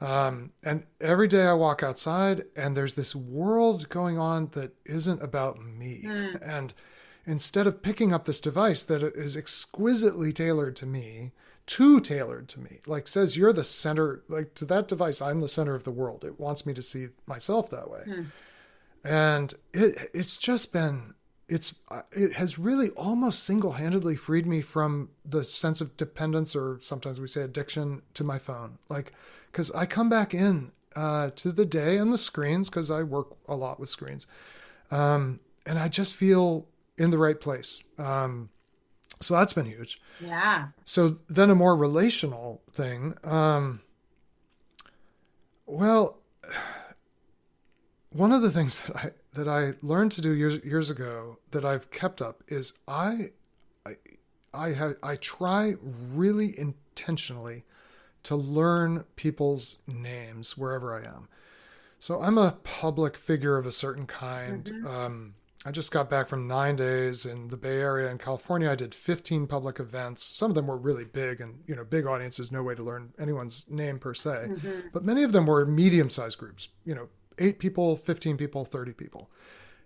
And every day I walk outside, and there's this world going on that isn't about me. And instead of picking up this device that is exquisitely tailored to me, like says you're the center, like to that device, I'm the center of the world. It wants me to see myself that way. And it's just been, it has really almost single-handedly freed me from the sense of dependence, or sometimes we say addiction, to my phone. Like, because I come back in to the day and the screens, because I work a lot with screens, and I just feel in the right place. So that's been huge. Yeah. So then a more relational thing. Well, one of the things that I learned to do years ago that I've kept up is I try really intentionally to learn people's names wherever I am. So I'm a public figure of a certain kind. I just got back from 9 days in the Bay Area in California. I did 15 public events. Some of them were really big, and big audiences, no way to learn anyone's name per se. But many of them were medium-sized groups, 8 people, 15 people, 30 people.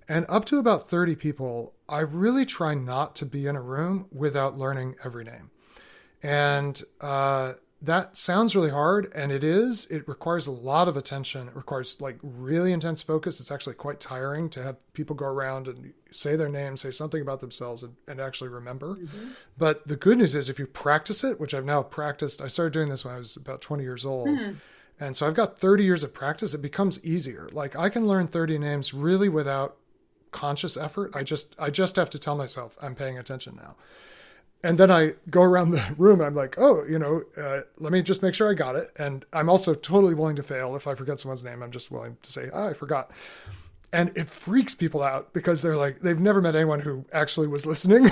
And up to about 30 people, I really try not to be in a room without learning every name. And that sounds really hard, and it is. It requires a lot of attention. It requires like really intense focus. It's actually quite tiring to have people go around and say their name, say something about themselves, and actually remember. But the good news is if you practice it, which I've now practiced, I started doing this when I was about 20 years old. And so I've got 30 years of practice. It becomes easier. Like I can learn 30 names really without conscious effort. I just have to tell myself I'm paying attention now. And then I go around the room. I'm like, let me just make sure I got it. And I'm also totally willing to fail. If I forget someone's name, I'm just willing to say, I forgot. And it freaks people out because they're like, they've never met anyone who actually was listening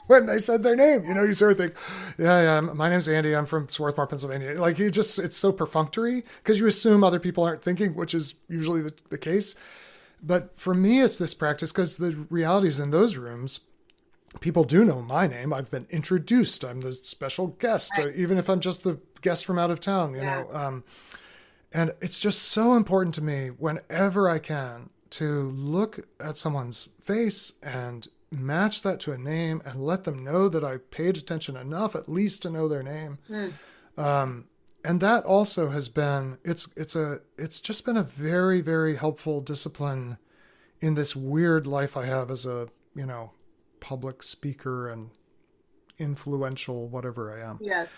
when they said their name. You sort of think, yeah, my name's Andy. I'm from Swarthmore, Pennsylvania. Like it's so perfunctory because you assume other people aren't thinking, which is usually the case. But for me, it's this practice because the reality is in those rooms, people do know my name. I've been introduced. I'm the special guest, Right. Even if I'm just the guest from out of town, you know. And it's just so important to me whenever I can to look at someone's face and match that to a name and let them know that I paid attention enough at least to know their name. And that also has been, it's just been a very, very helpful discipline in this weird life I have as a, public speaker and influential, whatever I am. Yes.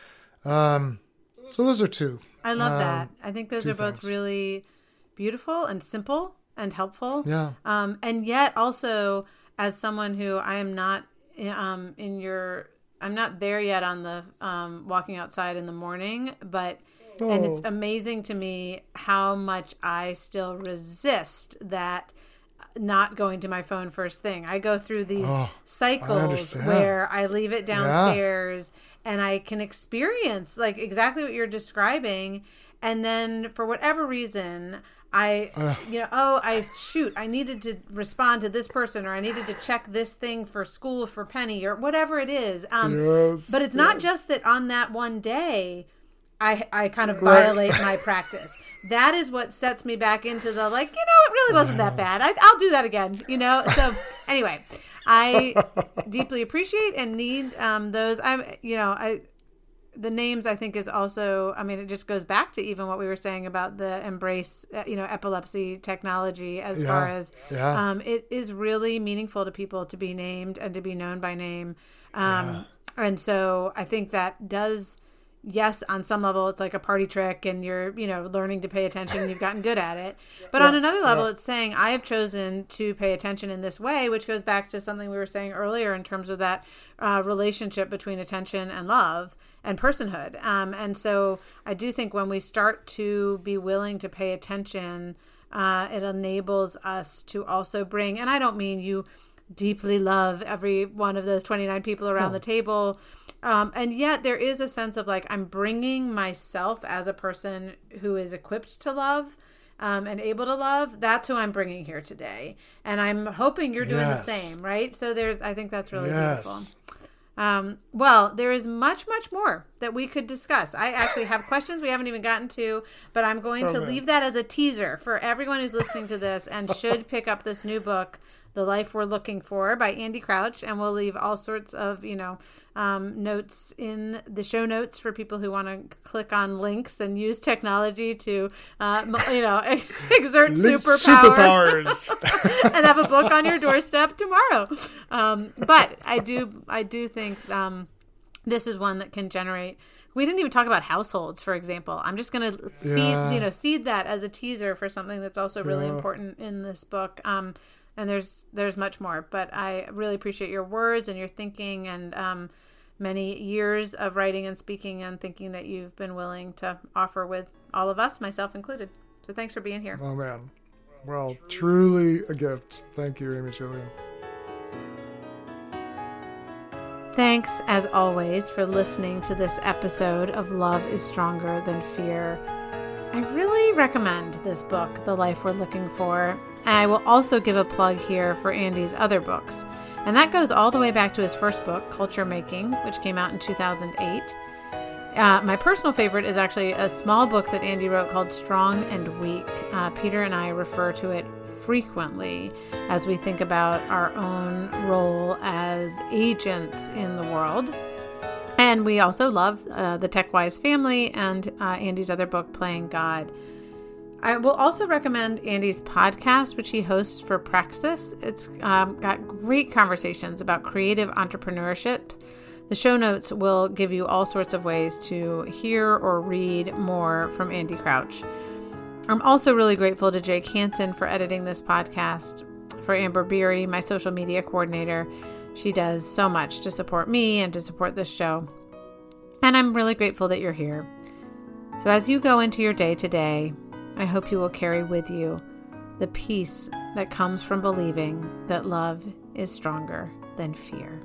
So those are two. I love that. I think those two are both things. really beautiful and simple and helpful. Yeah. And yet also as someone who I am not I'm not there yet on the walking outside in the morning, but and it's amazing to me how much I still resist that not going to my phone first thing. I go through these cycles where I leave it downstairs and I can experience like exactly what you're describing. And then for whatever reason, I needed to respond to this person, or I needed to check this thing for school for Penny, or whatever it is. But it's not just that on that one day, I kind of violate my practice. That is what sets me back into the it really wasn't that bad. I'll do that again, So anyway, I deeply appreciate and need those. The names I think is also, it just goes back to even what we were saying about the embrace, epilepsy technology as far as it is really meaningful to people to be named and to be known by name. And so I think that does, yes, on some level it's like a party trick and you're, learning to pay attention and you've gotten good at it. But on another level, it's saying I have chosen to pay attention in this way, which goes back to something we were saying earlier in terms of that relationship between attention and love and personhood. And so I do think when we start to be willing to pay attention, it enables us to also bring, and I don't mean you deeply love every one of those 29 people around the table. And yet there is a sense of I'm bringing myself as a person who is equipped to love and able to love. That's who I'm bringing here today. And I'm hoping you're doing the same, right? So I think that's really beautiful. Well, there is much, much more that we could discuss. I actually have questions we haven't even gotten to, but I'm going to leave that as a teaser for everyone who's listening to this and should pick up this new book, The Life We're Looking For by Andy Crouch. And we'll leave all sorts of, notes in the show notes for people who want to click on links and use technology to, exert superpowers and have a book on your doorstep tomorrow. But I do think this is one that can generate. We didn't even talk about households, for example. I'm just going to seed that as a teaser for something that's also really important in this book. And there's much more, but I really appreciate your words and your thinking and many years of writing and speaking and thinking that you've been willing to offer with all of us, myself included. So thanks for being here. Oh, man. Well, truly a gift. Thank you, Amy Julian. Thanks, as always, for listening to this episode of Love is Stronger Than Fear. I really recommend this book, The Life We're Looking For. I will also give a plug here for Andy's other books. And that goes all the way back to his first book, Culture Making, which came out in 2008. My personal favorite is actually a small book that Andy wrote called Strong and Weak. Peter and I refer to it frequently as we think about our own role as agents in the world. And we also love The Tech-Wise Family and Andy's other book, Playing God. I will also recommend Andy's podcast, which he hosts for Praxis. It's got great conversations about creative entrepreneurship. The show notes will give you all sorts of ways to hear or read more from Andy Crouch. I'm also really grateful to Jake Hansen for editing this podcast, for Amber Beery, my social media coordinator. She does so much to support me and to support this show. And I'm really grateful that you're here. So as you go into your day today, I hope you will carry with you the peace that comes from believing that love is stronger than fear.